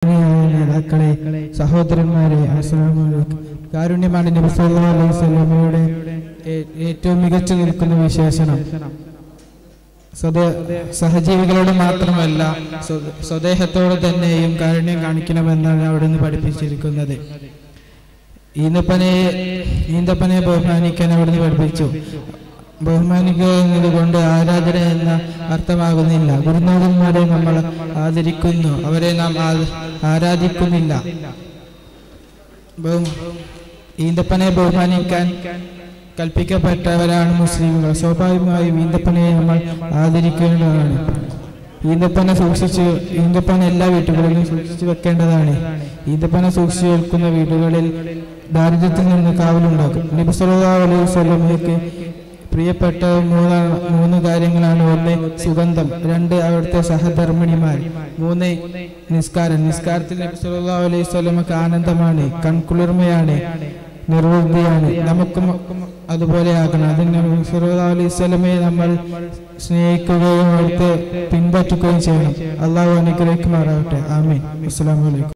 നേതാക്കളെ, സഹോദരന്മാരെ, അസ്സലാമു അലൈക്കും. കാരുണ്യമാണ് നബി സല്ലല്ലാഹു അലൈഹി വസല്ലമയുടെ ഏറ്റവും മികച്ചു നിൽക്കുന്ന വിശേഷണം. സഹജീവികളോട് മാത്രമല്ല, സ്വദേഹത്തോട് തന്നെയും കാരുണ്യം കാണിക്കണമെന്നാണ് അവിടെ നിന്ന് പഠിപ്പിച്ചിരിക്കുന്നത്. ഈന്തപ്പനെ ബഹുമാനിക്കാൻ അവിടുന്ന് പഠിപ്പിച്ചു. ബഹുമാനിക്കുക എന്നതുകൊണ്ട് ആരാധന എന്ന അർത്ഥമാകുന്നില്ല. ഗുരുനാഥന്മാരെ നമ്മൾ ആദരിക്കുന്നു, അവരെ നാം ആരാധിക്കുന്നില്ല. ഈന്തപ്പനെ ബഹുമാനിക്കാൻ കൽപ്പിക്കപ്പെട്ടവരാണ് മുസ്ലിമുകൾ. സ്വാഭാവികമായും ഈന്തപ്പനയെ നമ്മൾ ആദരിക്കേണ്ടതാണ്. ഈന്തപ്പന എല്ലാ വീട്ടുകളിലും സൂക്ഷിച്ചു വെക്കേണ്ടതാണ്. ഈന്തപ്പന സൂക്ഷിച്ചു വെക്കുന്ന വീടുകളിൽ ദാരിദ്ര്യത്തിൽ നിന്ന് കാവലുണ്ടാക്കും. നബി സല്ലല്ലാഹു അലൈഹി വസല്ലമയ്ക്ക് പ്രിയപ്പെട്ട മൂന്ന് കാര്യങ്ങളാണ്. 1 സുഗന്ധം, 2 അവിടുത്തെ സഹധർമ്മിണിമാർ, 3 നിസ്കാരം. നിസ്കാരത്തിൽ നബി സല്ലല്ലാഹു അലൈഹി വസല്ലമക്ക് ആനന്ദമാണ്, കൺകുളിർമയാണ്, നിർവൃതിയാണ്. നമുക്കും അതുപോലെ ആകണം. അതിന് നബി സല്ലല്ലാഹു അലൈഹി വസല്ലമയെ നമ്മൾ സ്നേഹിക്കുകയും അവിടുത്തെ പിൻപറ്റുകയും ചെയ്യണം. അള്ളാഹു അനുഗ്രഹിക്കുമാറാകട്ടെ. ആമീൻ. അസ്സലാമു അലൈക്കും.